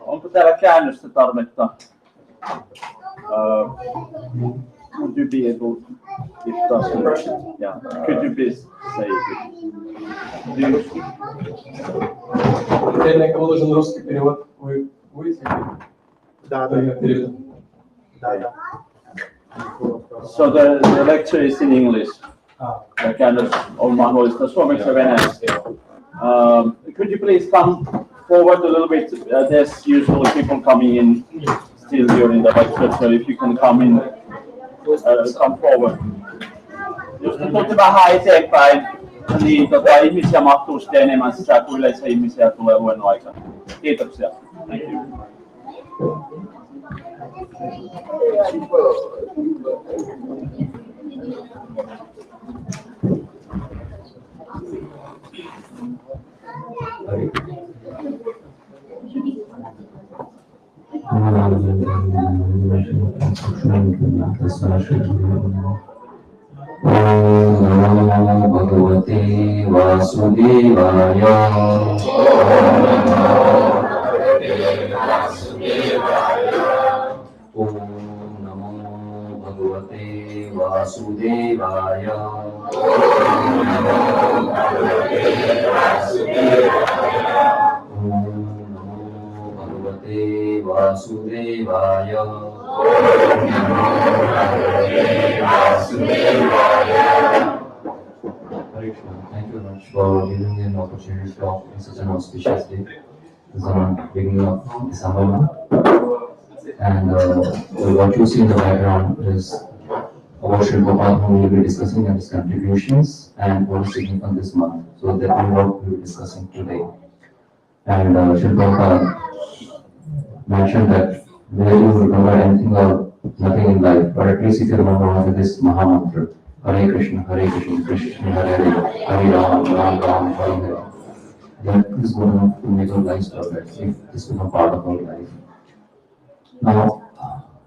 Onko täällä käännöstä tarvetta? Would you be able, if that's yeah, could you please say it? Наверное, кому нужен русский перевод, вы будете? Да. So the lecture is in English. Ja käännös on mahdollista suomeksi ja venäjäksi. Could you please come forward a little bit? There's usually people coming in still during the lecture, so if you can come in, come forward. Jos te tuutte vähän eteenpäin, niin ihmisiä mahtuu sitten enemmän sisään, kuin yleensä ihmisiä tulee luennon aikana. Kiitoksia. Thank you. Namo Bhagavate Vasudevaya. Om Namo Bhagavate Vasudevaya. Om Namo Bhagavate Vasudevaya. Thank you very much for giving me an opportunity to talk in such an auspicious day. This is the beginning of December now. And what you see in the background is our Sri Prabhupada, who will be discussing and his contributions and what is significant this month. So that is what we will be discussing today. And Sri Prabhupada mentioned that whether you remember anything or nothing in life, but at least if you remember only this Maha Mantra, Hare Krishna, Krishna Krishna, Hare Hare, Hare Ram, Ram Ram, Hare Hare. That is going to make our lives perfect if this becomes part of our life. Now,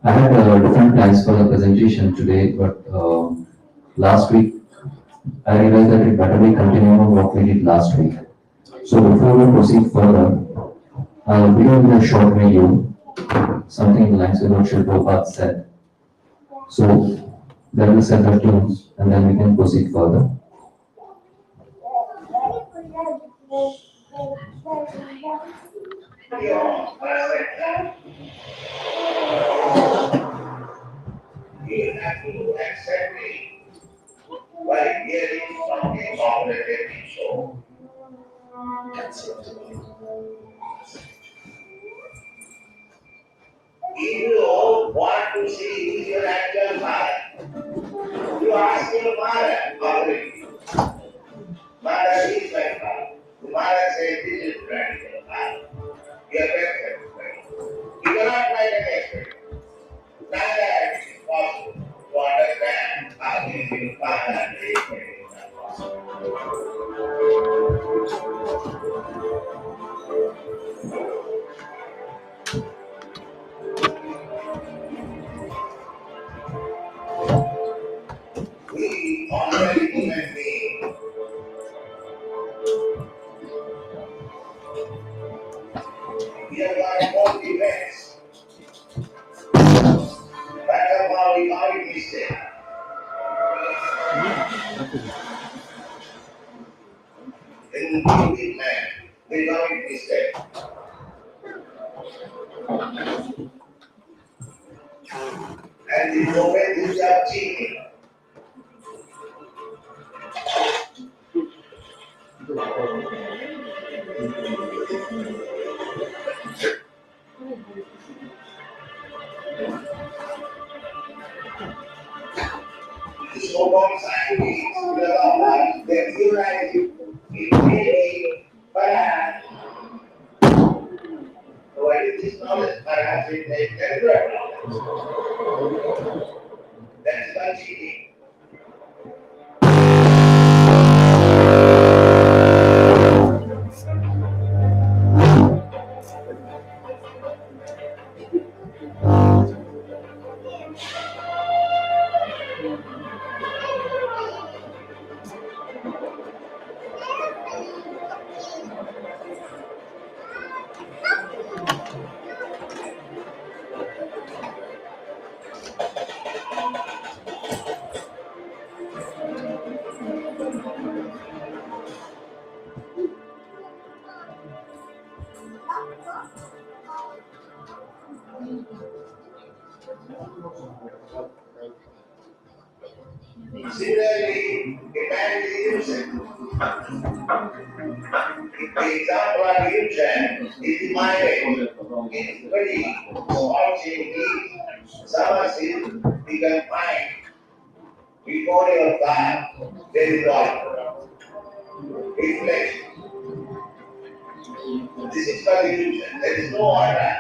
I had different plans for the presentation today, but last week I realized that it better be continuing on what we did last week. So before we proceed further, I'll begin with a short video, something in lines with what Sri Prabhupada said. So then we'll set the tunes and then we can proceed further. You have to accept me by hearing something of the living soul. If you want to see your actual father, you ask your father already. Father is my father. The father says this is practical father. Your best friend. You cannot find an expert. Neither is it possible to understand how this your father and treatment is not possible. We already human beings. We have got more defense. But somehow we are in mistake. In the man, we are in mistake. and the prophecies are cheating. The so-called scientists, they theorize it may be perhaps, what is this knowledge? Perhaps it may be deliberate knowledge. That's not cheating. Similarly, imagination. The example I give is the mind. It's very watching it. Someone we can find before your God, there is God. Reflection. This is called illusion. There is no order.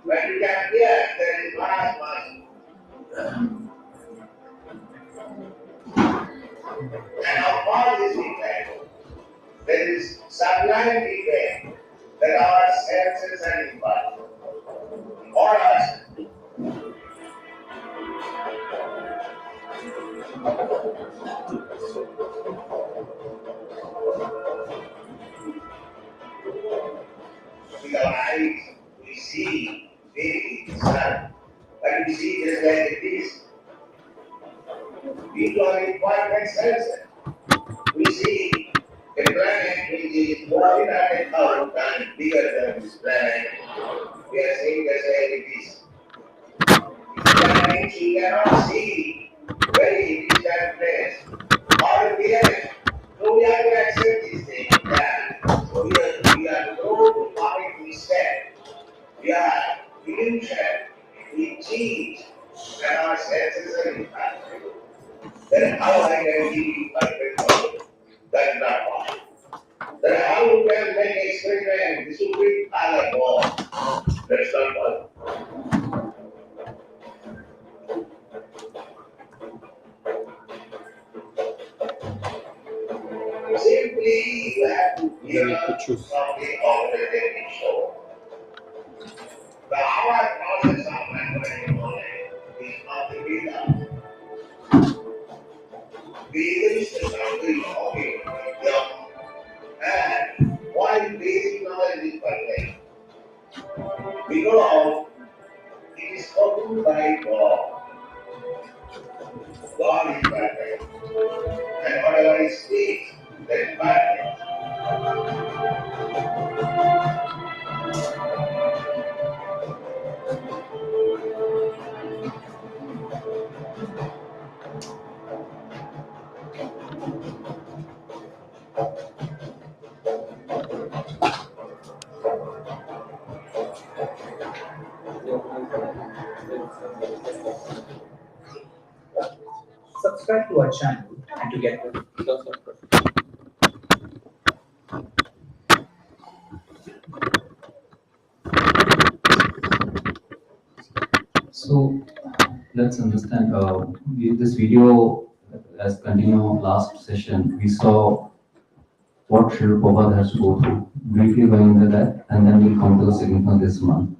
When you can hear, there is mass. And upon this effect, there is sublime effect that our senses are involved. Or us. With our eyes, we see the sun, but we see just like it is. We do only 5 we see a planet which is more than 100,000 times bigger than this planet. We are seeing just like it is. That means you cannot see very distant place. Or here, so we have to accept this thing that so we are told to commit mistake. We are illusion, we cheat, and our senses are impacted. Then how I can give you perfect knowledge? That's not possible. Then how you can make experiment? This will be other God. That's not possible. Simply you have to hear from the operating show. The hour process of memory knowledge is not the data. The evolution of the knowledge is young. And while basic knowledge is perfect, because it is spoken by God. God is perfect. And whatever He speaks, that is perfect. Subscribe to our channel and to get So let's understand this video as continue of last session. We saw what Srila Prabhupada has to go through, briefly going into that, and then we'll come to the significance of this month.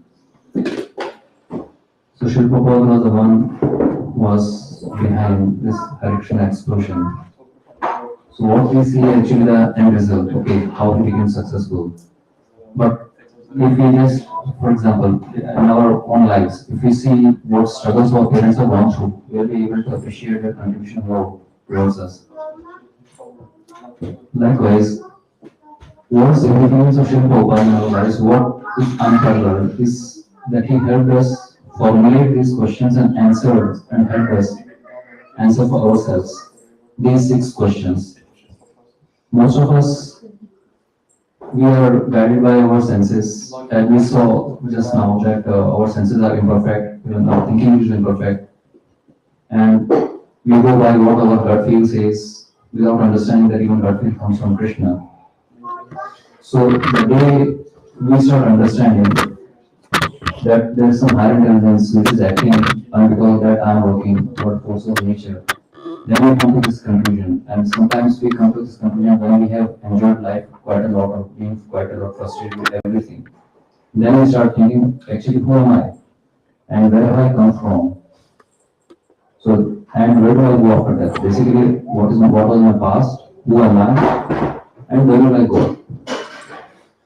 So Srila Prabhupada was the one who was behind this Hare Krishna explosion. So what we see actually the end result, okay, how he became successful. But if we just, for example, in our own lives, if we see what struggles our parents have gone through, we'll be able to appreciate their contribution more towards us. Likewise, what significance of Srila Prabhupada in our lives, what is unparalleled, is that he helped us formulate these questions and answer and help us answer for ourselves these 6 questions. Most of us, we are guided by our senses, and we saw just now that our senses are imperfect, even our thinking is imperfect, and we go by what our gut feel says without understanding that even gut feel comes from Krishna. So the day we start understanding that there is some higher intelligence which is acting, and because of that I am working toward force of nature, then we come to this conclusion. And sometimes we come to this conclusion when we have enjoyed life quite a lot, or being quite a lot frustrated with everything. Then we start thinking, actually, who am I? And where have I come from? So, and where do I go after that? Basically, what was my past? Who am I? And where will I go?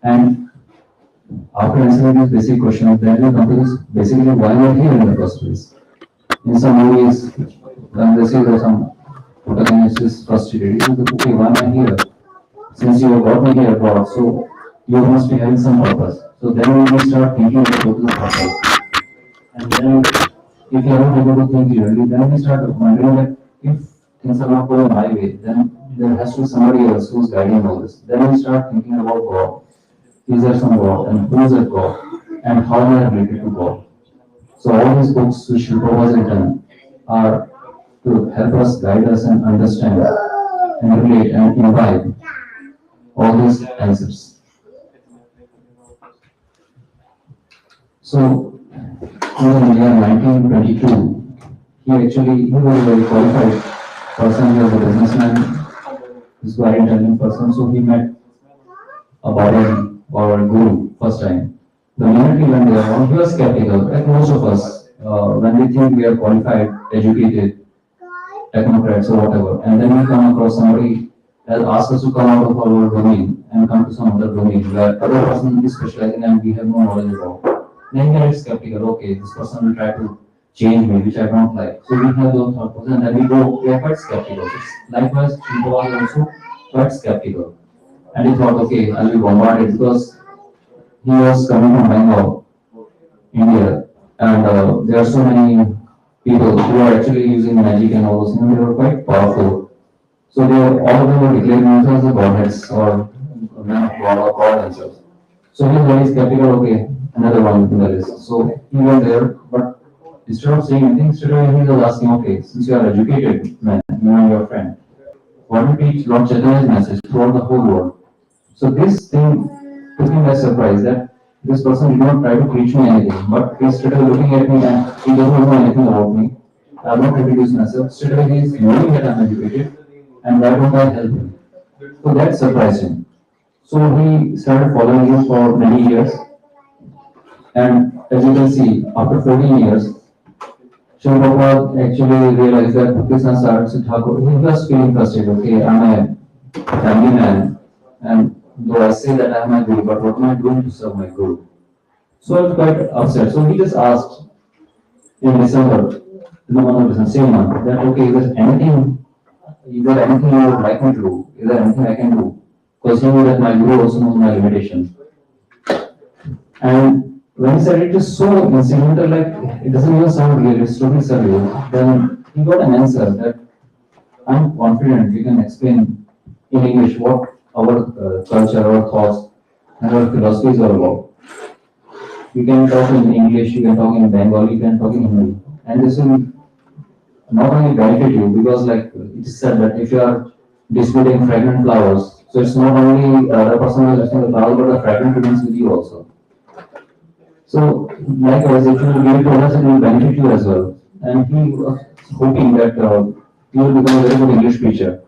And after answering these basic questions, then we come to this basically why we are here in the first place. In some movies, when they say that some protagonist is frustrated, he says, okay, why am I here? Since you have brought me here, God, so you must be having some purpose. So then we start thinking about what is the purpose. And then if you are not able to think clearly, then we start wondering that if things are not going my way, then there has to be somebody else who's guiding all this. Then we start thinking about God. Is there some God? And who is that God? And how am I related to God? So all these books which Prabhu has written are to help us, guide us and understand and relate and imbibe all these answers. So in the year 1922, he was a very qualified person, he was a businessman, he's a very intelligent person, so he met a Baba or a guru first time. The moment he went there, he was skeptical, like most of us, when we think we are qualified, educated, technocrats or whatever, and then we come across somebody that asks us to come out of our domain and come to some other domain where other person is specializing and we have no knowledge about. Then we are skeptical, okay, this person will try to change me, which I don't like. So we have those thought process and then we are quite skeptical. Likewise, Shinto was also quite skeptical. And he thought, okay, I'll be bombarded because he was coming from Bengal, India, and there are so many people who are actually using magic and all those things. They were quite powerful. So all of them were declaring themselves as godheads or men of God or God themselves. So he was very skeptical, okay, another one in the list. So he went there, but instead of saying anything, instead of he was asking, okay, since you are educated man, you and your friend, why don't you teach Lord Chaitanya's message throughout the whole world? So this thing took him by surprise that this person did not try to preach me anything, but he started looking at me and he doesn't know anything about me. I have not introduced myself. Straight away he is knowing that I am educated and why don't I help him? So that surprised him. So he started following him for many years, and as you can see, after 14 years, Sri Prabhupada actually realized that Krishna started Thakur, he was feeling frustrated. Okay, I'm a family man, and though I say that I'm a guru, but what am I doing to serve my guru? So I was quite upset. So he just asked in December, in the month of December, same month, that okay, is there anything you would like me to do? Is there anything I can do? Because he knew that my guru also knows my limitations. And when he said it is so incidental, like it doesn't even sound real, it's totally surreal, then he got an answer that I'm confident we can explain in English what our culture, our thoughts, and our philosophy is all about. You can talk in English, you can talk in Bengali, you can talk in Hindi. And this will not only benefit you because like it is said that if you are distributing fragrant flowers, so it's not only the person who is listening to the flowers, but the fragrant remains with you also. So likewise, if you give it to others, it will benefit you as well. And he was hoping that he will become a very good English preacher.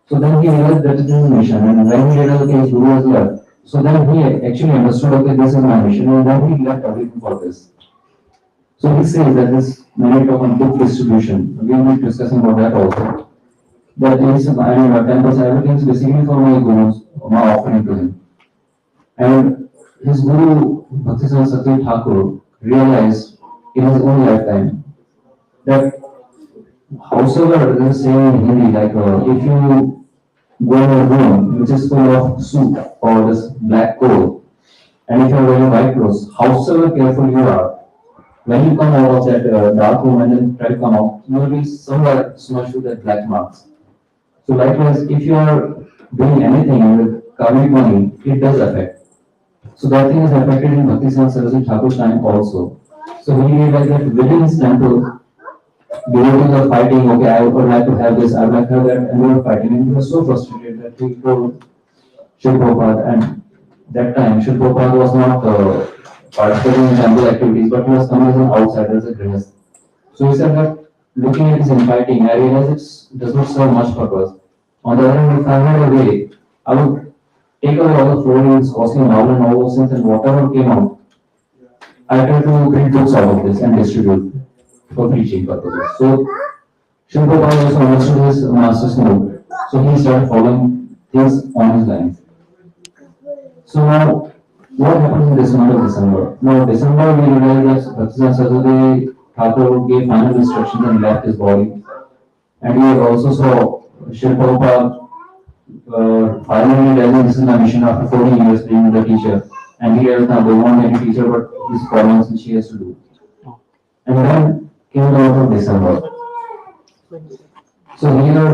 So then he realized that it is his mission, and when he realized okay, his guru has left, so then he actually understood okay, this is my mission, and then he left everything for this. So he says that this minute of book distribution, we will be discussing about that also. That is, I mean, 10% everything is basically for my gurus, my offering to him. And his guru, Bhaktisivana Satyam Thakur, realized in his own lifetime that howsoever there is saying in Hindi, like if you go in a room which is full of soup or this black coal, and if you are wearing white clothes, howsoever careful you are, when you come out of that dark room and then try to come out, you will be somewhere smudged with that black marks. So likewise, if you are doing anything with karmic money, it does affect. So that thing is affected in Bhakti Siddhanta Saraswati Thakur's time also. So he realized that within his temple, devotees are fighting, okay, I would like to have this, I would like to have that, and they were fighting. And he was so frustrated that he told Srila Prabhupada, and that time Srila Prabhupada was not participating in temple activities, but he was coming as an outsider, as a grihast. So he said that looking at this infighting, I realized it does not serve much purpose. On the other hand, if I had a way, I would take away all the floorings, costly marble and all those things, and whatever came out, I try to print books out of this and distribute for preaching purposes. So Srila Prabhupada also understood his master's note, so he started following things on his lines. So now, what happens in this month of December? Now, December we realized that Bhaktisiddhanta Saraswati Thakur gave final instructions and left his body. And we also saw Srila Prabhupada finally realizing this is my mission after 40 years being the teacher. And he realized now they want any teacher, but his problems which he has to do. And then came the month of December. So here,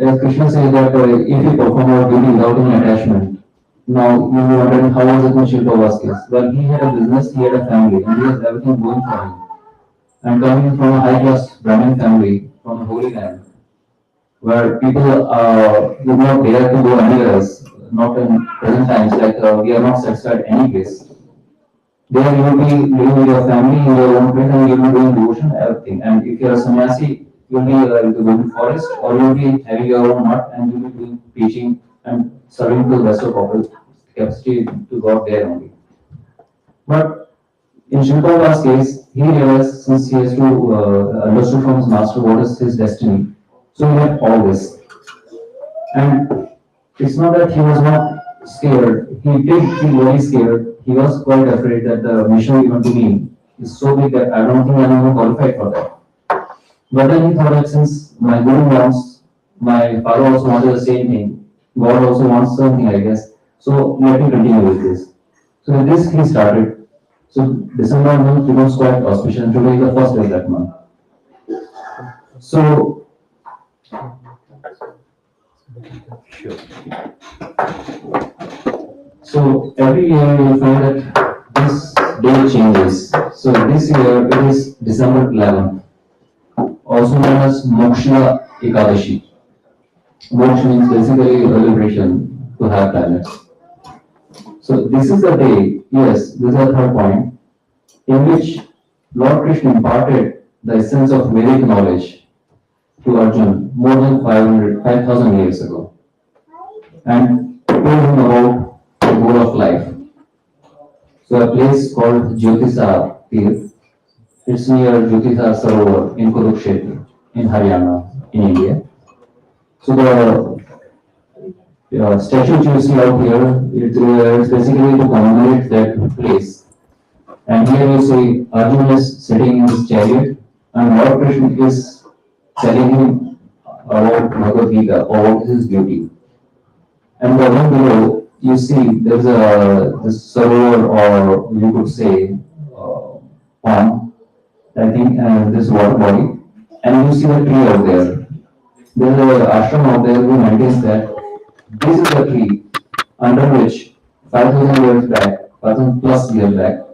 as Krishna says that if you perform our duty without any attachment, now you will wondering how was it in Srila Prabhupada's case? Well, he had a business, he had a family, and he has everything going for him. And coming from a high-class Brahmin family from the Holy Land, where people would not dare to go anywhere else, not in present times, like we are not satisfied any place. There you will be living with your family in your own place and you will be doing devotion, everything. And if you are a sannyasi, you will be going to forest or you will be having your own hut and you will be doing preaching and serving to the rest of people capacity to God there only. But in Srila case, he realized since he has to understood from his master what is his destiny, so he had all this. And it's not that he was not scared. He did feel very scared. He was quite afraid that the mission given to me is so big that I don't think I'm even qualified for that. But then he thought that since my guru wants, my father also wanted the same thing, God also wants something, I guess. So let me continue with this. So with this he started. So December month becomes quite auspicious and today is the first day of that month. So So every year you will find that this day changes. So this year it is December 11th, also known as Moksha Ekadashi. Moksha means basically a liberation to have planets. So this is the day, yes, this is the third point, in which Lord Krishna imparted the essence of Vedic knowledge to Arjuna more than 5,000 years ago. And told him about the goal of life. So a place called Jyotisar Tirth, it's near Jyotisar Sarovar in Kurukshetra, in Haryana, in India. So the statue you see out here, it's basically to commemorate that place. And here you see Arjuna is sitting in his chariot, and Lord Krishna is telling him about Bhagavad Gita, about his beauty. And the one below, you see there's a this Sarovar, or you could say pond, I think, this water body, and you see the tree out there. There's an ashram out there who maintains that this is the tree under which 5,000 years back, 5,000 plus years back,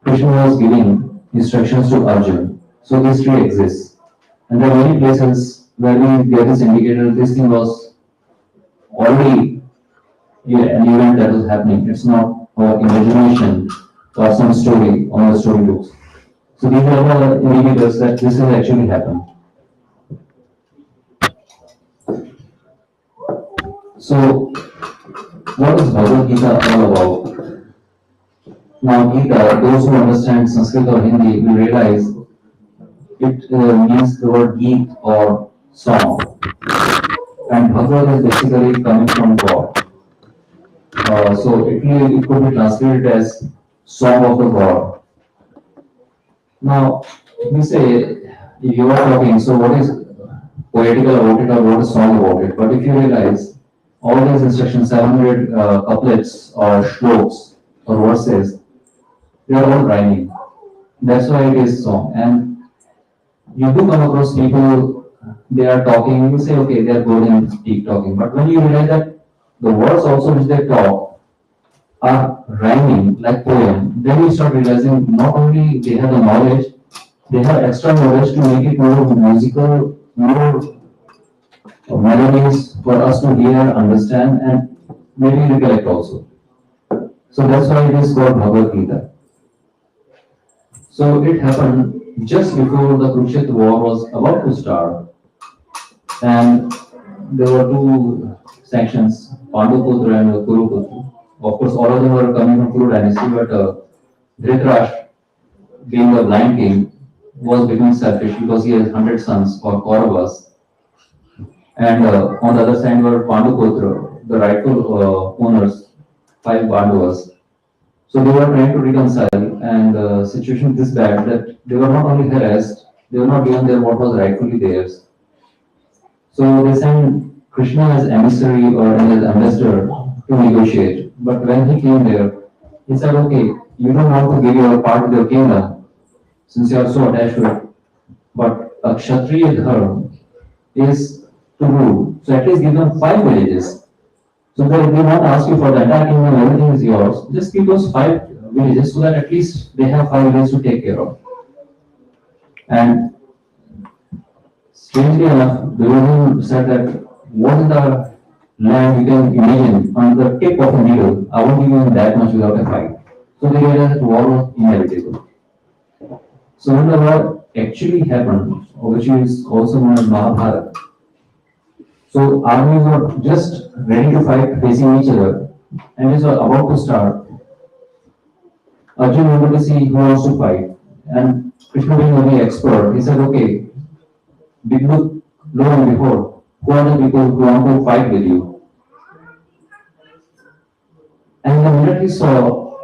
Krishna was giving instructions to Arjuna. So this tree exists. And there are many places where we get this indicator this thing was already an event that was happening. It's not our imagination or some story on the storybooks. So these are the indicators that this has actually happened. So what is Bhagavad Gita all about? Now Gita, those who understand Sanskrit or Hindi will realize it means the word Geet or song. And Bhagavad is basically coming from God. So it could be translated as song of the God. Now, if you say, if you are talking, so what is poetical about it or what is song about it? But if you realize all these instructions, 700 couplets or shloks or verses, they are all rhyming. That's why it is so. And you do come across people, they are talking, you say, okay, they are good and speak talking. But when you realize that the words also which they talk are rhyming like poem, then you start realizing not only they have the knowledge, they have extra knowledge to make it more musical, more melodies for us to hear, understand, and maybe recollect also. So that's why it is called Bhagavad Gita. So it happened just before the Kurukshetra war was about to start, and there were two sections, Panduputra and Kuruputra. Of course, all of them were coming from Kuru dynasty, but Dhritarashtra, being the blind king, was becoming selfish because he has 100 sons or Kauravas. And on the other side were Panduputra, the rightful owners, 5 Pandavas. So they were trying to reconcile, and the situation is this bad that they were not only harassed, they were not given their what was rightfully theirs. So they sent Krishna as emissary or as ambassador to negotiate. But when he came there, he said, okay, you don't want to give your part of your kingdom since you are so attached to it. But a Kshatriya dharma is to rule. So at least give them 5 villages. So they will not ask you for the entire kingdom, everything is yours. Just give those 5 villages so that at least they have 5 villages to take care of. And strangely enough, Duryodhana said that what is the land you can imagine on the tip of a needle? I won't give you that much without a fight. So they realized that war was inevitable. So when the war actually happened, which is also known as Mahabharata, so armies were just ready to fight, facing each other, and it was about to start. Arjun wanted to see who wants to fight, and Krishna being very expert, he said, okay, look, lo and behold, who are the people who want to fight with you? And the minute he saw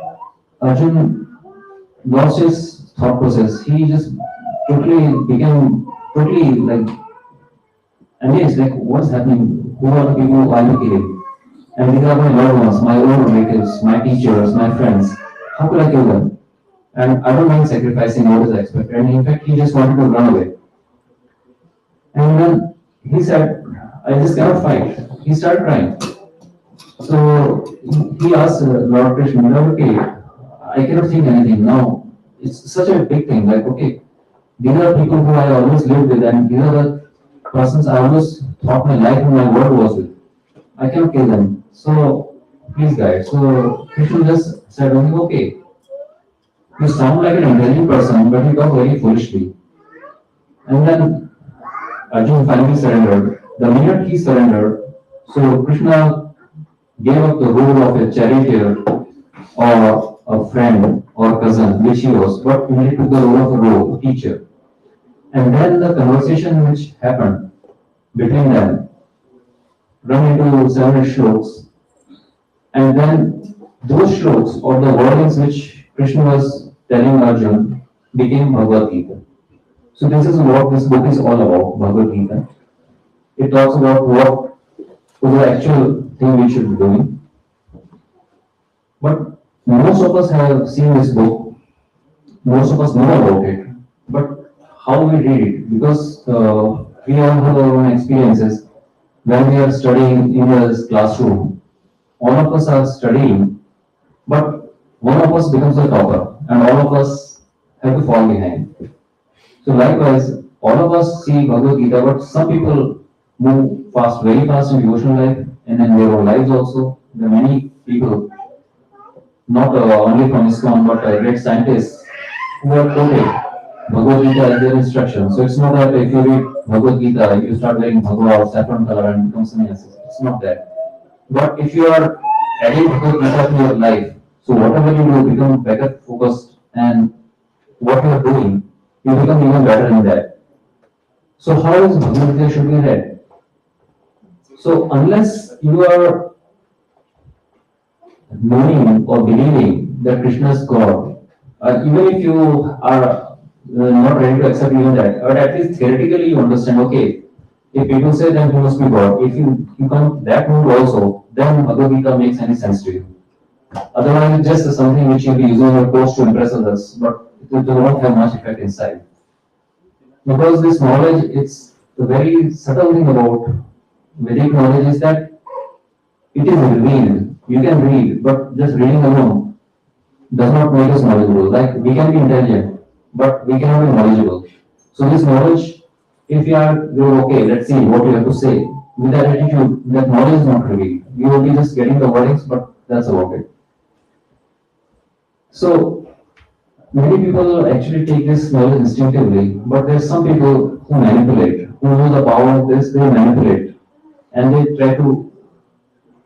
Arjun lost his thought process, he just became totally like amazed, like what's happening? Who are the people who I am killing? And these are my loved ones, my own relatives, my teachers, my friends. How could I kill them? And I don't mind sacrificing what is expected. And in fact, he just wanted to run away. And then he said, I just cannot fight. He started crying. So he asked Lord Krishna, okay, I cannot think anything now. It's such a big thing. Like, okay, these are people who I always lived with, and these are the persons I always thought my life and my world was with. I cannot kill them. So please guide. So Krishna just said, okay, you sound like an intelligent person, but you talk very foolishly. And then Arjun finally surrendered. The minute he surrendered, so Krishna gave up the role of a charioteer or a friend or cousin, which he was, but he took the role of a teacher. And then the conversation which happened between them run into several shlokas, and then those shlokas or the wordings which Krishna was telling Arjun became Bhagavad Gita. So this is what this book is all about, Bhagavad Gita. It talks about what is the actual thing we should be doing. But most of us have seen this book, most of us know about it, but how we read it, because we all have our own experiences. When we are studying in the classroom, all of us are studying, but one of us becomes the topper, and all of us have to fall behind. So likewise, all of us see Bhagavad Gita, but some people move fast, very fast in devotional life, and in their own lives also. There are many people, not only from ISKCON, but great scientists who are quoted Bhagavad Gita as their instruction. So it's not that if you read Bhagavad Gita, you start wearing bhagwa or saffron color and become sannyasi. It's not that. But if you are adding Bhagavad Gita to your life, so whatever you do, become better focused, and what you are doing, you become even better in that. So how is Bhagavad Gita should be read? So unless you are knowing or believing that Krishna is God, even if you are not ready to accept even that, but at least theoretically you understand, okay, if people say then he must be God, if you come that mood also, then Bhagavad Gita makes any sense to you. Otherwise, it's just something which you'll be using your course to impress others, but they do not have much effect inside. Because this knowledge, it's the very subtle thing about Vedic knowledge is that it is revealed. You can read, but just reading alone does not make us knowledgeable. Like we can be intelligent, but we cannot be knowledgeable. So this knowledge, if you are you're okay, let's see what you have to say. With that attitude, that knowledge is not revealed. You will be just getting the wordings, but that's about it. So many people actually take this knowledge instinctively, but there's some people who manipulate, who know the power of this, they manipulate, and they try to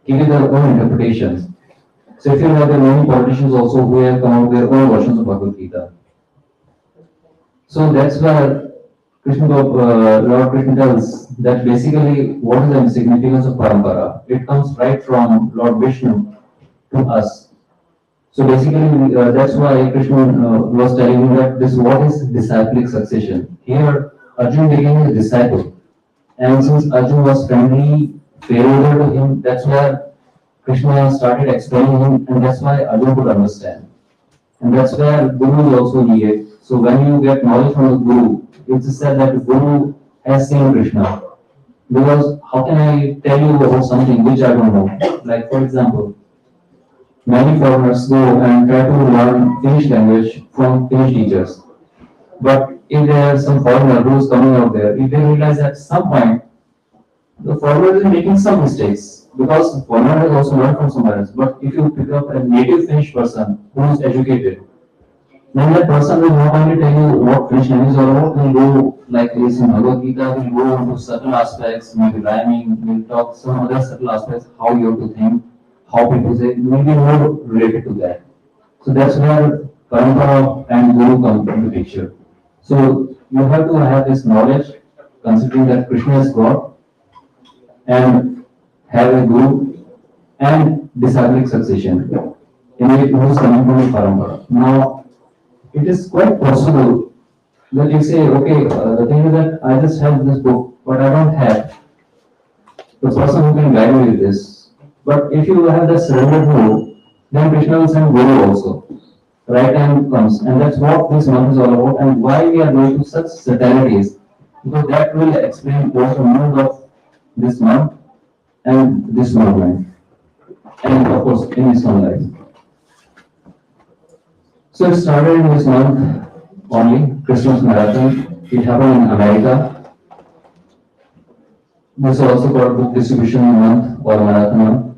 give it their own interpretations. So if you have, there are many politicians also who have come out with their own versions of Bhagavad Gita. So that's where Lord Krishna tells that basically what is the significance of parampara? It comes right from Lord Vishnu to us. So basically, that's why Krishna was telling you that this what is disciplic succession. Here, Arjun became a disciple, and since Arjun was friendly, favourable to him, that's where Krishna started explaining him, and that's why Arjun could understand. And that's where Guru is also needed. So when you get knowledge from the Guru, it's said that the Guru has seen Krishna. Because how can I tell you about something which I don't know? Like for example, many foreigners go and try to learn Finnish language from Finnish teachers. But if there is some foreigner who is coming out there, if they realize at some point the foreigner is making some mistakes, because the foreigner has also learned from somewhere else. But if you pick up a native Finnish person who is educated, then that person will not only tell you what Finnish language is all about, will go like this in Bhagavad Gita, will go into subtle aspects, maybe rhyming, will talk some other subtle aspects, how you have to think, how people say, will be more related to that. So that's where Parampara and Guru come into the picture. So you have to have this knowledge, considering that Krishna is God, and have a Guru and disciplic succession in which who is coming from the Parampara. Now, it is quite possible that you say, okay, the thing is that I just have this book, but I don't have the person who can guide me with this. But if you have the surrendered mode, then Krishna will send Guru also. Right time comes, and that's what this month is all about, and why we are going to such subtleties, because that will explain both the mood of this month and this movement, and of course in his own life. So it started in this month only, Christmas Marathon. It happened in America. This is also called book distribution month or marathon month.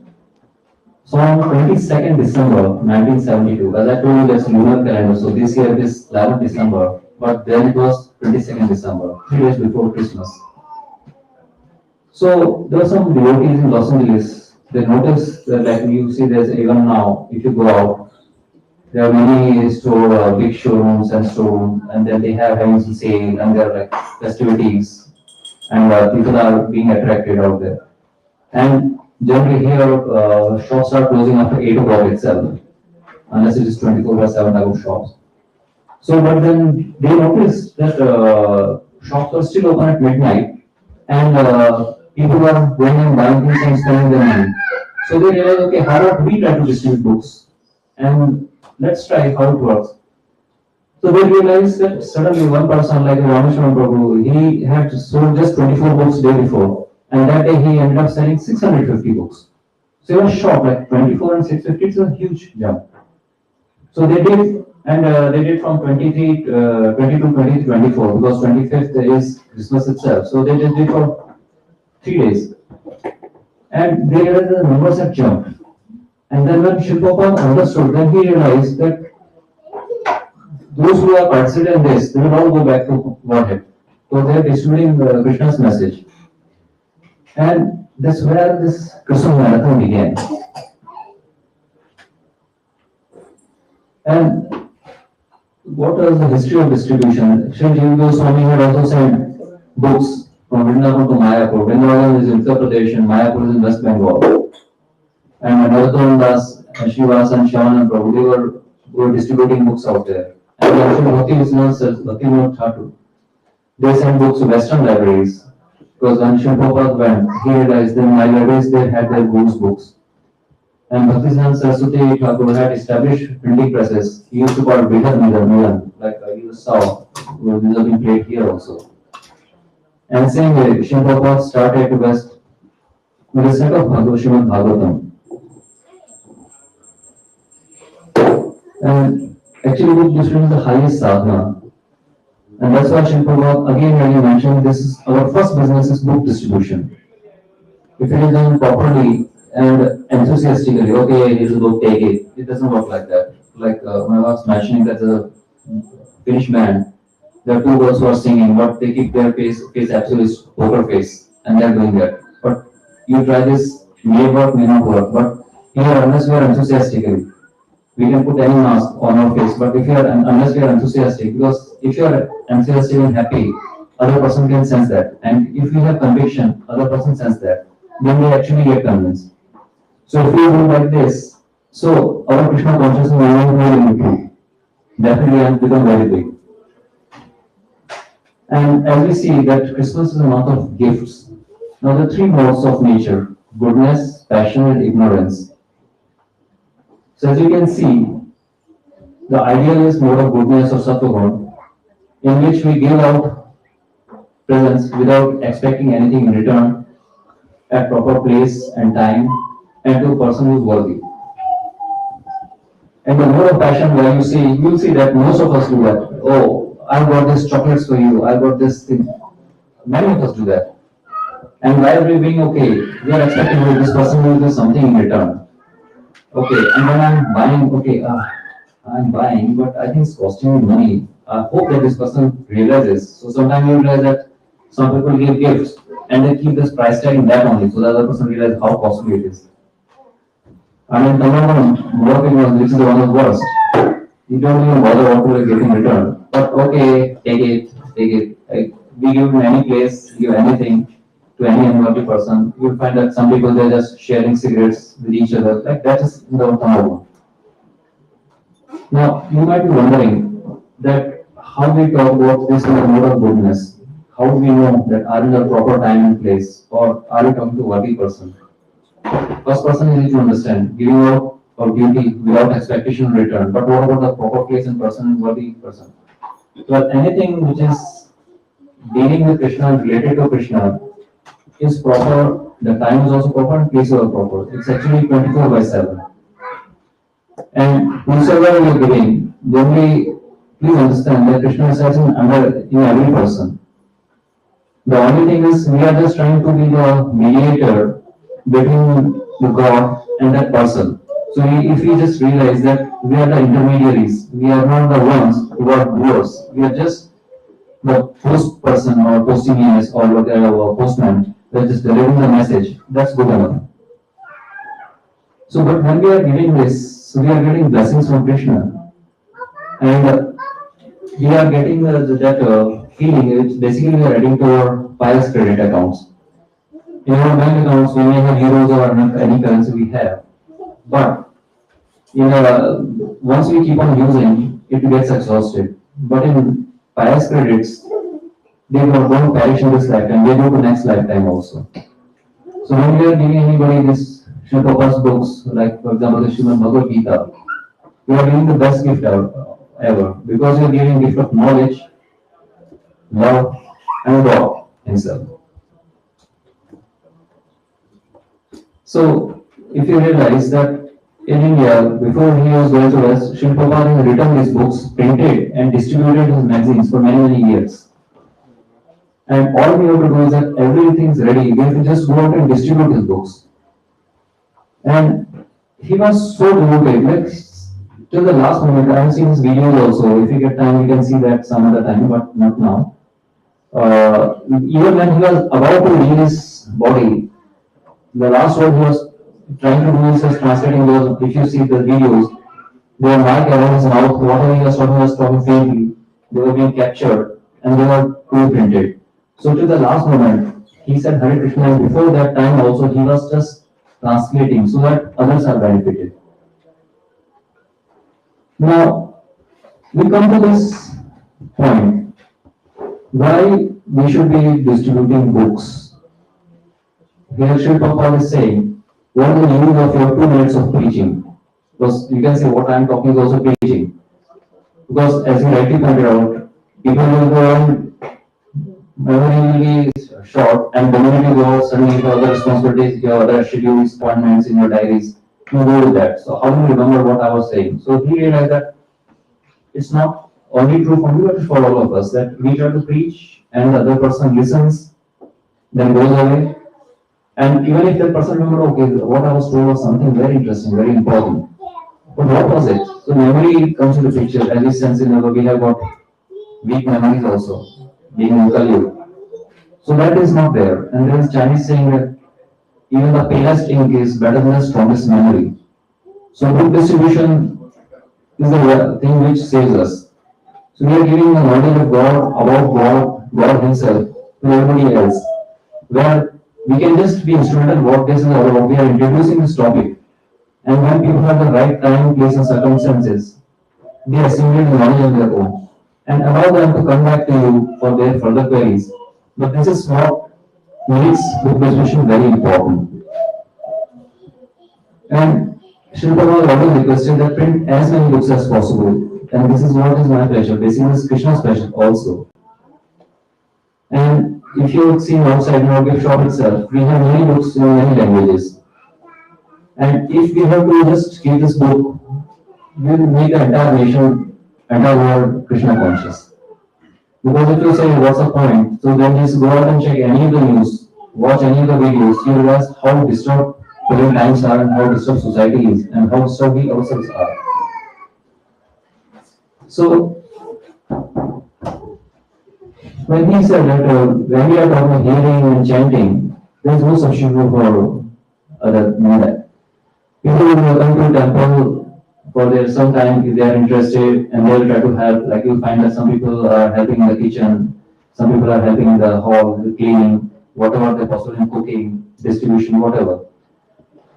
So on 22nd December 1972, as I told you, there's lunar calendar, so this year it is 11th December, but then it was 22nd December, 3 days before Christmas. So there were some devotees in Los Angeles. They noticed that, like you see, there's even now, if you go out, there are many big showrooms and storerooms, and then they have having some sale, and there are like festivities, and people are being attracted out there. And generally here, shops are closing after 8 o'clock itself, unless it is 24/7 type of shops. So, but then they noticed that shops are still open at midnight, and people are going and buying things and spending their money. So they realized, okay, how about we try to distribute books, and let's try how it works. So they realized that suddenly one person like Rameshwaram Prabhu, he had sold just 24 books day before, and that day he ended up selling 650 books. So he was shocked, like 24 and 650, it's a huge jump. So they did, and they did from 23, 22, 23, 24, because 25th is Christmas itself. So they just did for 3 days. And they realized the numbers had jumped. And then when Shilpapa understood, then he realized that those who are participating in this, they will all go back to Godhead. So they are distributing Krishna's message. And that's where this Christmas marathon began. And what was the history of distribution? Sri Jiva Goswami had also sent books from Vrindavan to Mayapur. Vrindavan is in Uttar Pradesh and Mayapur is in West Bengal. And Narottam Das, Srivas and Shavan Prabhu, they were distributing books out there. And actually Bhakti Viswanath Bhakti Vinod Thakur, they sent books to Western libraries. Because when Shri Prabhupada went, he realized that my libraries, they had their Guru's books. And Bhaktisiddhanta Saraswati Thakur had established printing presses. He used to call Milan, like you saw, these have been played here also. And same way, Srila Prabhupada started to West with a set of Srimad Bhagavatam. And actually, book distribution is the highest sadhana. And that's why Srila Prabhupada, again, when you mentioned this, is our first business is book distribution. If it is done properly and enthusiastically, okay, here's a book, take it. It doesn't work like that. Like when I was mentioning that the Finnish band, there are two girls who are singing, but they keep their face absolutely poker face, and they're doing that. But you try this, may work, may not work. But here, unless we are enthusiastically, we can put any mask on our face. But if you are, unless we are enthusiastic, because if you are enthusiastic and happy, other person can sense that. And if you have conviction, other person sense that. Then they actually get convinced. So if we do like this, so our Krishna consciousness will improve. Definitely and become very big. And as we see that Christmas is a month of gifts. Now the three modes of nature, goodness, passion, and ignorance. So as you can see, the ideal is mode of goodness or sattva, in which we give out presents without expecting anything in return at proper place and time and to a person who is worthy. And the mode of passion where you'll see that most of us do that. Oh, I got this chocolates for you, I got this thing. Many of us do that. And while we're being okay, we are expecting that this person will do something in return. Okay, and when I'm buying, okay, I'm buying, but I think it's costing me money. I hope that this person realizes. So sometimes you realize that some people give gifts and they keep this price tag in that only, so the other person realizes how costly it is. I mean, what it was, this is the one of the worst. You don't even bother what to give in return. But okay, take it, take it. Like, we give in any place, give anything to any unworthy person. You'll find that some people they're just sharing cigarettes with each other. Like that is the number one. Now you might be wondering that how we talk about this in the mode of goodness. How do we know that are in the proper time and place, or are we talking to a worthy person? First person is to understand giving out of duty without expectation in return. But what about the proper place and person and worthy person? Well, anything which is dealing with Krishna and related to Krishna is proper, the time is also proper and place is also proper. It's actually 24/7. And whosoever you are giving, generally, please understand that Krishna resides in every person. The only thing is we are just trying to be the mediator between the God and that person. So if we just realize that we are the intermediaries, we are not the ones who are doers, we are just the post person or posting or whatever or postman, we are just delivering the message, that's good enough. So but when we are giving this, so we are getting blessings from Krishna. And we are getting that feeling, it's basically we are adding to our pious credit accounts. In our bank accounts, we may have euros or any currency we have. But once we keep on using, it gets exhausted. But in pious credits, they don't perish in this lifetime, they go to next lifetime also. So when we are giving anybody this Sri Prabhupada's books, like for example the Srimad Bhagavad Gita, we are giving the best gift ever because we are giving gift of knowledge, love, and God Himself. So if you realize that in India, before he was going to West, Sri Prabhupada has written his books, printed and distributed his magazines for many, many years. And all we have to do is that everything is ready. We have to just go out and distribute his books. And he was so devoted, like till the last moment. I have seen his videos also. If you get time, you can see that some other time, but not now. Even when he was about to leave his body, the last word he was trying to do is just translating those. If you see the videos, they were marked around his mouth. Whatever he was talking faintly, they were being captured and they were pre-printed. So to the last moment, he said Hare Krishna, and before that time also he was just translating so that others are benefited. Now we come to this point why we should be distributing books. Here Sri Prabhupada is saying what is the use of your 2 minutes of preaching? Because you can say what I am talking is also preaching. Because as you rightly pointed out, people will go on memory will be short and the minute you go suddenly you have other responsibilities, your other schedules, appointments in your diaries, you go with that. So how do you remember what I was saying? So he realized that it's not only true for me but for all of us that we try to preach and the other person listens, then goes away. And even if that person remember, okay, what I was told was something very interesting, very important. But what was it? So memory comes into picture. As we sense in our, we have got weak memories also, being in Kali. So that is not there. And there is Chinese saying that even the palest ink is better than the strongest memory. So book distribution is the thing which saves us. So we are giving the knowledge of God, about God, God Himself to everybody else. Where we can just be instrumental what this is all about. We are introducing this topic. And when people have the right time, place, and circumstances, they assimilate the knowledge on their own and allow them to come back to you for their further queries. But this is what makes book distribution very important. And Shilpa was always requested that print as many books as possible. And this is what is my pleasure. Basically, this is Krishna's pleasure also. And if you see outside in our gift shop itself, we have many books in many languages. And if we have to just keep this book, we will make the entire nation, entire world Krishna conscious. Because if you say what's the point, so then just go out and check any of the news, watch any of the videos, you realize how disturbed present times are and how disturbed society is and how disturbed we ourselves are. So when he said that when we are talking about hearing and chanting, there is no substitute for other than that. People will come to temple for their some time if they are interested and they will try to help. Like you'll find that some people are helping in the kitchen, some people are helping in the hall, the cleaning, whatever they possible in cooking, distribution, whatever.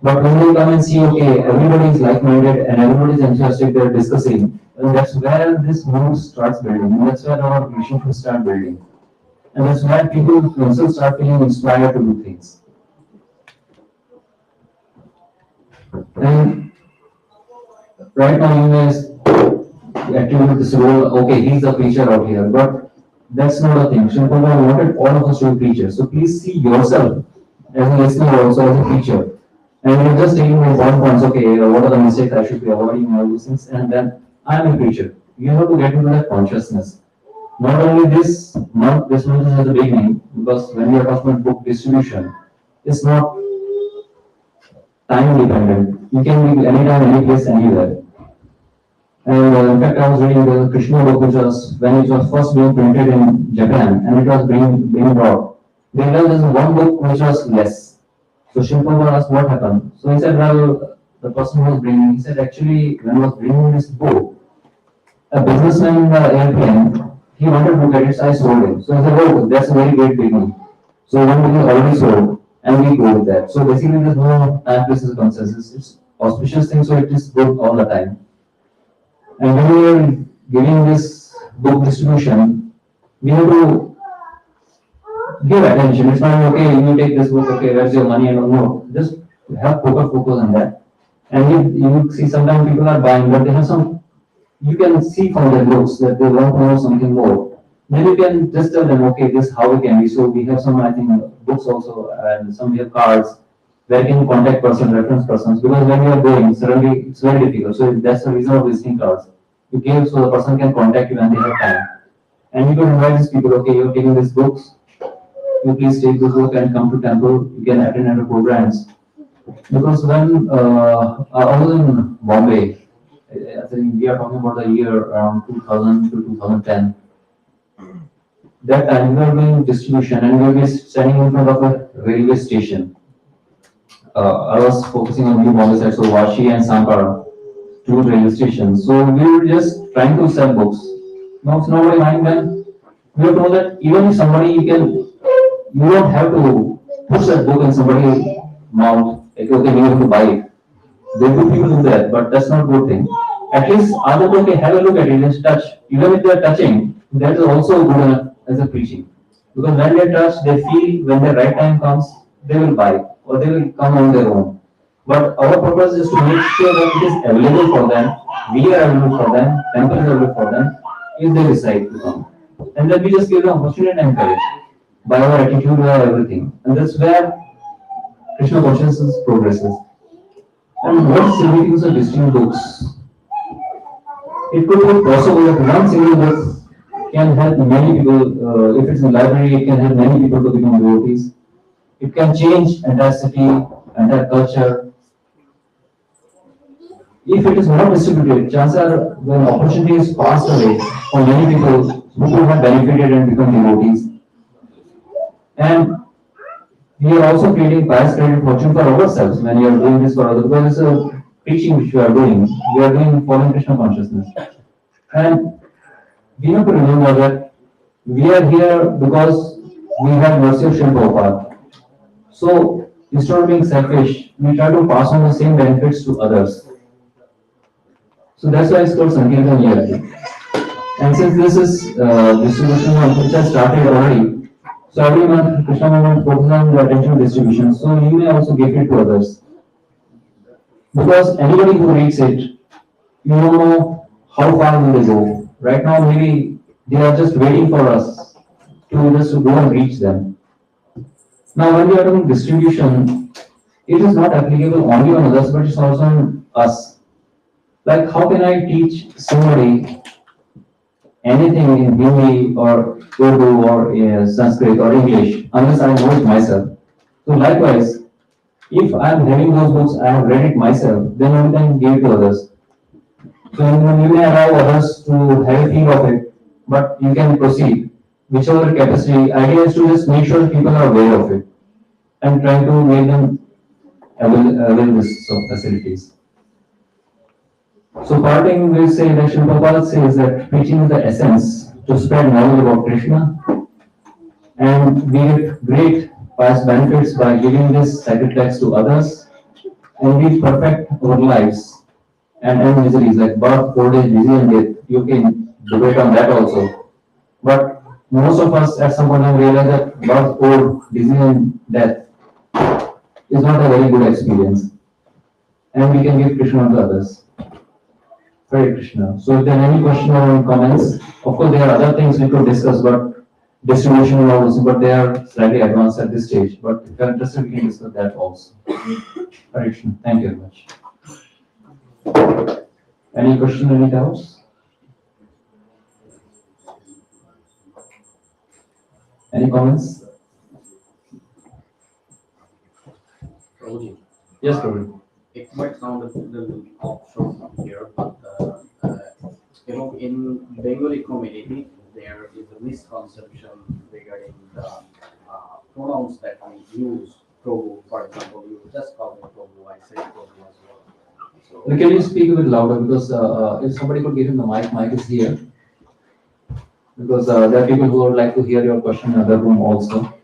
But when they come and see, okay, everybody is like-minded and everybody is enthusiastic, they're discussing, and that's where this mood starts building, and that's where our relationship start building. And that's where people themselves start feeling inspired to do things. And right now you may attribute this role, okay, he's the preacher out here, but that's not a thing. Shri Prabhupada wanted all of us to be preachers. So please see yourself as a listener also as a preacher. And you're just taking my one points, okay, what are the mistakes I should be avoiding, all those things, and then I'm a preacher. You have to get into that consciousness. Not only this month is at the beginning, because when we are talking about book distribution, it's not time dependent. You can be anytime, any place, anywhere. And in fact, I was reading the Krishna book, which was when it was first being printed in Japan, and it was being brought. They realized there's one book which was less. So Shilpa asked what happened. So he said, well, the person who was bringing, he said, actually, when I was bringing this book, a businessman in the airplane, he wanted to look at it, so I sold him. So he said, oh, that's a very great beginning. So one book is already sold, and we go with that. So basically, there's no time, place, consensus. It's auspicious thing, so it is good all the time. And when we are giving this book distribution, we have to give attention. It's not okay, you take this book, okay, where's your money? I don't know. Just have focus on that. And you see sometimes people are buying, but they have some, you can see from their looks that they want to know something more. Then you can just tell them, okay, this how it can be. So we have some, I think, books also, and some we have cards where you can contact person, reference persons, because when you are going, suddenly it's very difficult. So that's the reason of visiting cards. You give so the person can contact you when they have time. And you can invite these people, okay, you're taking these books, you please take this book and come to temple, you can attend other programs. Because when I was in Bombay, I think we are talking about the year around 2000 to 2010. That time we were doing distribution and we were standing in front of a railway station. I was focusing on New Bombay side, so Vashi and Sankara, two railway stations. So we were just trying to sell books. Now it's nobody mind then. We have told that even if somebody you don't have to push that book in somebody's mouth, like, okay, we have to buy it. There do people do that, but that's not a good thing. At least ask them, okay, have a look at it, just touch. Even if they are touching, that is also good enough as a preaching. Because when they touch, they feel when the right time comes, they will buy or they will come on their own. But our purpose is to make sure that it is available for them, we are available for them, temple is available for them, if they decide to come. And then we just give them opportunity and encourage by our attitude, by everything. And that's where Krishna consciousness progresses. And what is significance of visiting books? It could be possible that one single book can help many people. If it's in library, it can help many people to become devotees. It can change entire city, entire culture. If it is not distributed, chances are when opportunity is passed away for many people who could have benefited and become devotees. And we are also creating pious credit fortune for ourselves when we are doing this for others, because it's a preaching which we are doing. We are doing following Krishna consciousness. And we have to remember that we are here because we have mercy of Srila Prabhupada. So instead of being selfish, we try to pass on the same benefits to others. So that's why it's called Sankirtan year. And since this is distribution which has started already, so every month Krishna movement focuses on the attention distribution. So you may also give it to others. Because anybody who reads it, you don't know how far will they go. Right now maybe they are just waiting for us to just go and reach them. Now when we are doing distribution, it is not applicable only on others, but it's also on us. Like how can I teach somebody anything in Hindi or Urdu or Sanskrit or English unless I know it myself? So likewise, if I am having those books, I have read it myself, then I can give it to others. So you may allow others to have a feel of it, but you can proceed. Whichever capacity, idea is to just make sure people are aware of it and try to make them avail this of facilities. So parting will say that Srila Prabhupada says that preaching is the essence to spread knowledge about Krishna, and we get great past benefits by giving this sacred text to others, and we perfect our lives and end miseries like birth, old age, disease, and death. You can debate on that also. But most of us at some point have realized that birth, old, disease, and death is not a very good experience, and we can give Krishna to others. Hare Krishna. So if there are any questions or comments, of course there are other things we could discuss, but distribution and all this, but they are slightly advanced at this stage. But if you are interested, we can discuss that also. Hare Krishna. Thank you very much. Any question, any doubts? Any comments? Prabhuji, Yes, Prabhu. it might sound a little offshore from here, but in Bengali community, there is a misconception regarding the pronouns that we use. Prabhu, for example, you just call me Prabhu, I say Prabhu as well. So, Can you speak a bit louder, because if somebody could give him the mic is here. Because there are people who would like to hear your question in the other room also.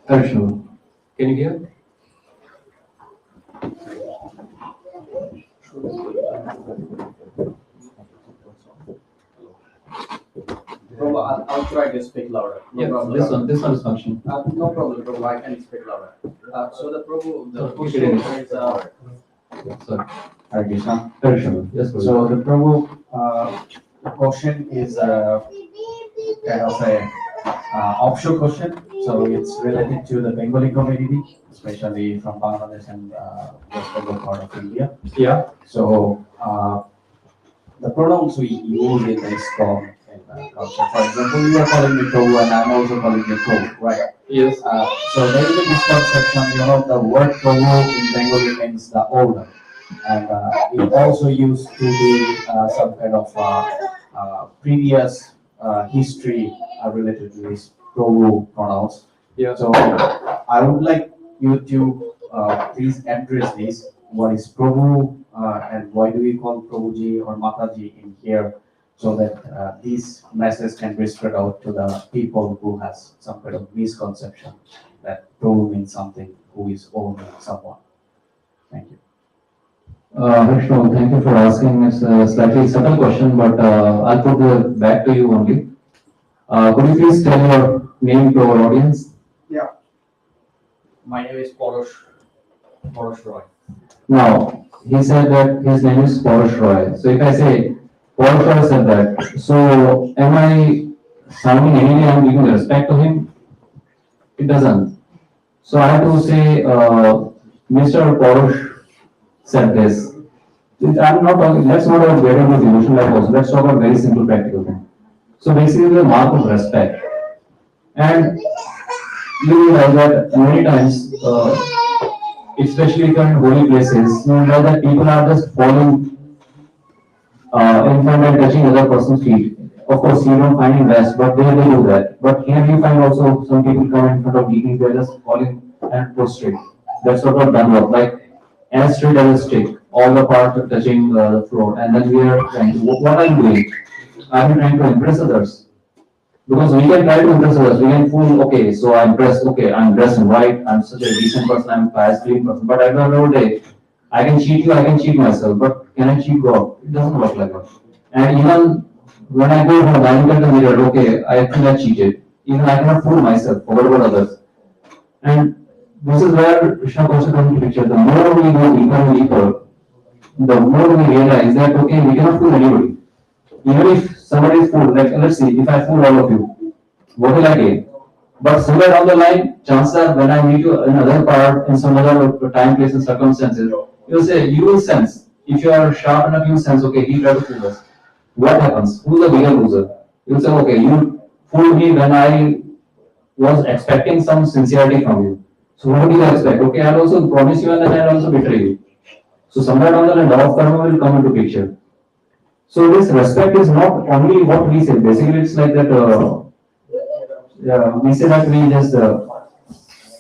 Krishna, can you hear? Prabhu, I'll try to speak louder. No problem. This one is functioning. No problem, Prabhu, I can speak louder. So the Prabhu, the So, question is, Sorry. Hare Krishna. Krishna, yes, Prabhu. So the Prabhu, the question is kind of a offshore question. So it's related to the Bengali community, especially from Bangladesh and West Bengal part of India. Yeah. So the pronouns we use in the ISKCON culture. For example, you are calling me Prabhu and I'm also calling you Prabhu, right? Yes. So there is a misconception, the word Prabhu in Bengali means the owner. And it also used to be some kind of previous history related to this Prabhu pronouns. Yeah. So I would like you to please address this. What is Prabhu and why do we call Prabhuji or Mataji in here, so that this message can be spread out to the people who has some kind of misconception that Prabhu means something who is owning someone. Thank you. Vishnu, thank you for asking. It's a slightly subtle question, but I'll put it back to you only. Could you please tell your name to our audience? My name is Porosh Roy. Now, he said that his name is Porosh Roy. So if I say Porosh Roy said that, so am I sounding any way I'm giving respect to him? It doesn't. So I have to say, Mr. Porosh said this. I'm not talking, let's not talk very much emotional life also. Let's talk about very simple practical thing. So basically the mark of respect. And you realize that many times, especially if you're in holy places, you realize that people are just falling in front and touching other person's feet. Of course, you don't find it best, but they do that. But here you find also some people come in front of meetings, they're just falling and prostrate. That's sort of done work, like as straight as a stick, all the parts are touching the floor, and then we are trying to, what are you doing? Are you trying to impress others? Because we can try to impress others, we can fool, okay, so I'm dressed, okay, I'm dressed in white, I'm such a decent person, I'm a pious, clean person, but at the end of the day, I can cheat you, I can cheat myself, but can I cheat God? It doesn't work like that. And even when I go home, I look at the mirror, okay, I think I cheated. Even I cannot fool myself, forget about others. And this is where Krishna also comes into picture. The more we go deeper and deeper, the more we realize that, okay, we cannot fool anybody. Even if somebody is fooled, like let's see, if I fool all of you, what will I gain? But somewhere down the line, chances are when I meet you in another part, in some other time, place, and circumstances, you'll say, you will sense, if you are sharp enough, you will sense, okay, he tried to fool us. What happens? Who's the bigger loser? You'll say, okay, you fooled me when I was expecting some sincerity from you. So what do you expect? Okay, I'll also promise you and then I'll also betray you. So somewhere down the line, law of karma will come into picture. So this respect is not only what we say. Basically, it's like that. Yeah, we say that we just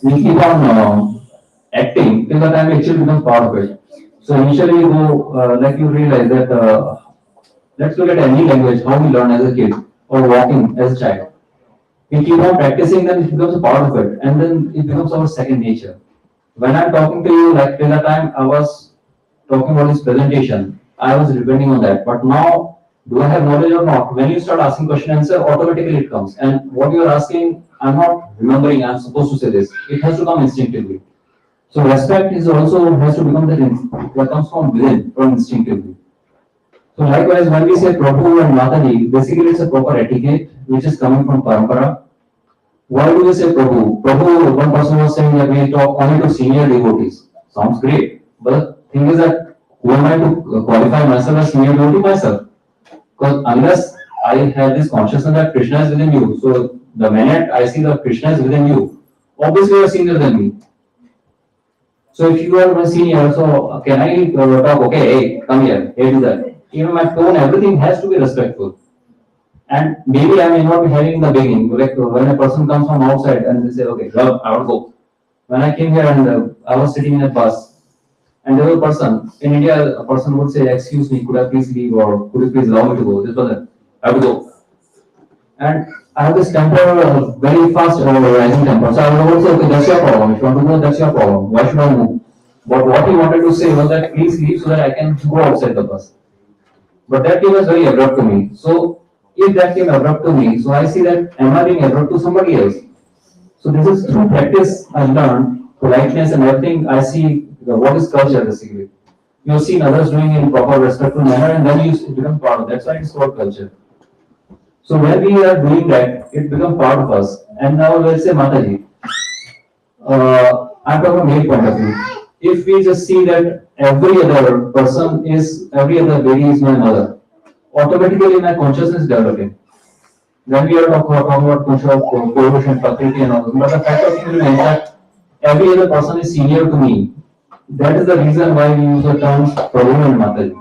we keep on acting till the time it actually becomes part of it. So initially, you go like you realize that. Let's look at any language, how we learn as a kid or walking as a child. We keep on practicing, then it becomes a part of it, and then it becomes our second nature. When I'm talking to you, like till the time I was talking about this presentation, I was depending on that. But now, do I have knowledge or not? When you start asking question answer, automatically it comes. And what you are asking, I'm not remembering. I'm supposed to say this. It has to come instinctively. So respect is also has to become that comes from within, from instinctively. So likewise, when we say Prabhu and Mataji, basically it's a proper etiquette which is coming from parampara. Why do we say Prabhu? Prabhu, one person was saying that we talk only to senior devotees. Sounds great. But the thing is that who am I to qualify myself as senior devotee myself? Because unless I have this consciousness that Krishna is within you, so the minute I see that Krishna is within you, obviously you are senior than me. So if you are my senior, so can I talk, okay, hey, come here, hey, do that. Even my tone, everything has to be respectful. And maybe I may not be having the beginning, like when a person comes from outside and they say, okay, well, I will go. When I came here and I was sitting in a bus, and there was a person, in India, a person would say, excuse me, could I please leave or could you please allow me to go? This person, I have to go. And I have this temper, very fast rising temper. So I would say, okay, that's your problem. If you want to go, that's your problem. Why should I move? But what he wanted to say was that please leave so that I can go outside the bus. But that came as very abrupt to me. So if that came abrupt to me, so I see that am I being abrupt to somebody else? So this is through practice I learned politeness and everything. I see what is culture basically. You've seen others doing in proper respectful manner, and then you become part of. That's why it's called culture. So when we are doing that, it becomes part of us. And now let's say Mataji. I'm talking from male point of view. If we just see that every other lady is my mother, automatically my consciousness is developing. Then we are talking about Purush and Prakriti and all that. But the fact of it remains that every other person is senior to me. That is the reason why we use the terms Prabhu and Mataji.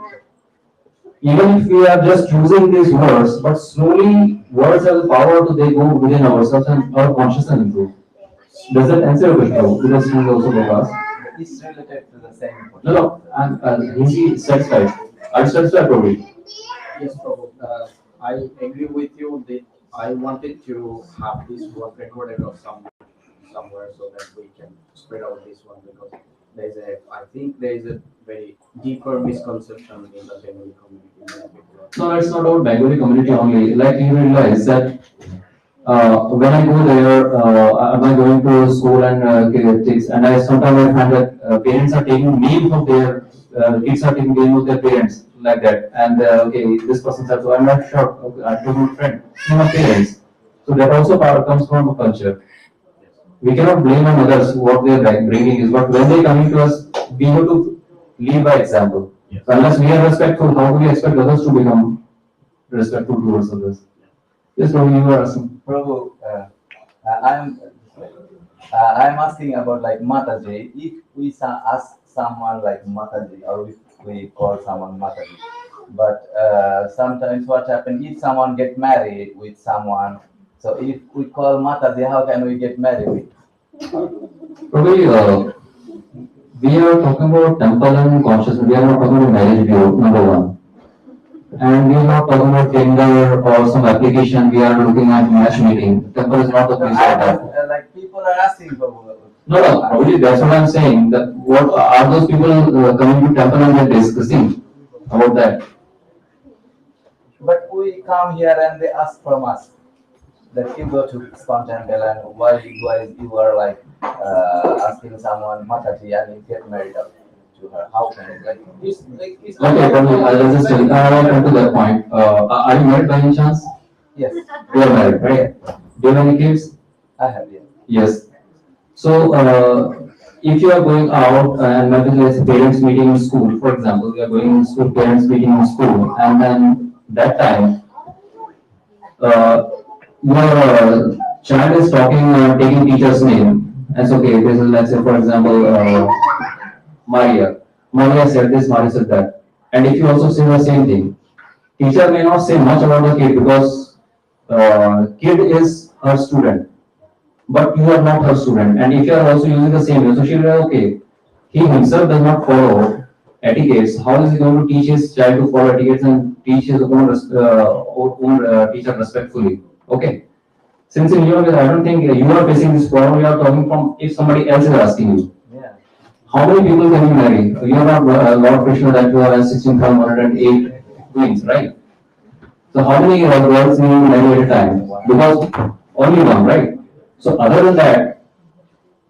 Even if we are just using these words, but slowly words have the power to they go within ourselves and our consciousness improve. Does that answer your question? Because he is also Prabhu. It's related to the same No, question. no, he's satisfied. I'm satisfied, probably. Yes, Prabhu. I agree with you that I wanted to have this one recorded or somewhere so that we can spread out this one because I think there is a very deeper misconception in the Bengali community. Many people are- So it's not about Bengali community only. Like you realize that when I go there, am I going to school and kids, and I sometimes I find that parents are taking names of their kids are taking names of their parents like that, and okay, this person said so. I'm not sure. Okay, I told my friend, name of parents. So that also part comes from a culture. We cannot blame on others what they are like bringing is, but when they coming to us, we have to lead by example. So unless we are respectful, how do we expect others to become respectful towards others? Yes, Ravi, you were asking. Prabhu, I'm asking about like Mataji. If we ask someone like Mataji, or if we call someone Mataji, but sometimes what happens if someone get married with someone? So if we call Mataji, how can we get married with? Ravi, we are talking about temple and consciousness. We are not talking about marriage bureau, number one. And we are not talking about Tinder or some application. We are looking at matchmaking. Temple is not the So place I for that. was, like people are asking Prabhu. No, no, probably that's what I'm saying. That what are those people coming to temple and they're discussing about that? But we come here and they ask from us that you go to Spon Temple and why you are like asking someone Mataji and you get married up to her. How can it like it's Okay, probably I'll just tell you. I'll come to that point. Are you married by any chance? yes, You are married, right? Do you have any kids? I have yeah. Yes. So, if you are going out and maybe there's a parents meeting in school, for example, you are going to school, parents meeting in school, and then that time, your child is talking, taking teacher's name. That's okay. This is, let's say, for example, Maria. Maria said this, Maria said that. And if you also say the same thing, teacher may not say much about the kid because kid is her student, but you are not her student. And if you are also using the same way, so she will be like, okay, he himself does not follow etiquettes. How is he going to teach his child to follow etiquettes and teach his own teacher respectfully? Okay. Since in your case, I don't think you are facing this problem. You are talking from if somebody else is asking you. Yeah. How many people can you marry? You are not Lord Krishna that you have 16,108 twins, right? So how many girls can you marry at a time? Because only one, right? So other than that,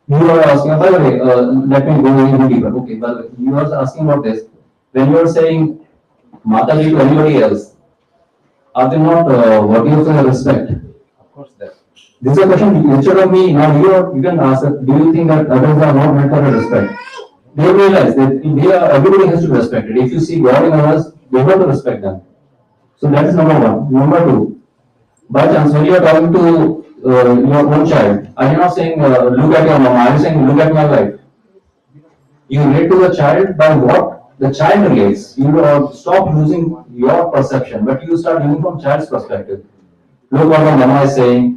you are asking, by the way, let me go a little deeper. Okay, by the way, you are asking about this. When you are saying Mataji to anybody else, are they not worthy of the respect? Of course that. This is a question instead of me. Now you can ask, do you think that others are not meant for respect? They realize that everybody has to be respected. If you see God in others, they have to respect them. So that is number one. Number two, by chance, when you are talking to your own child, are you not saying, look at your mama? Are you saying, look at my wife? You relate to the child by what the child relates. You stop using your perception, but you start using from child's perspective. Look what my mama is saying.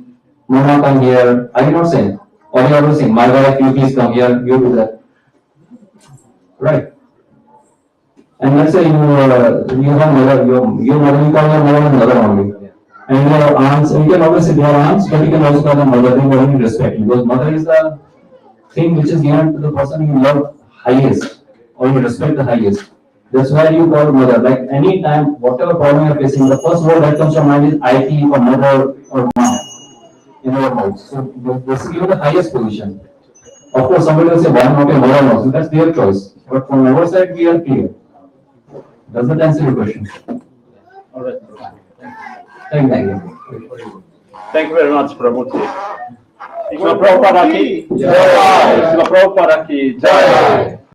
Mama, come here. Are you not saying? Or you are saying, my wife, you please come here. You do that. Right. And let's say you have mother, your mother, you call your mother mother only. And your aunts, you can always say they are aunts, but you can also call them mother. They will respect you because mother is the thing which is given to the person you love highest or you respect the highest. That's why you call mother. Like any time, whatever problem you're facing, the first word that comes to mind is IT or mother or mom in our house. So this is given the highest position. Of course, somebody will say, why not a mother also? That's their choice. But from our side, we are clear. Does that answer your question? All right. Thank you. Thank you very much, Prabhuji. Prabhupada ki jai. Prabhupada ki jai.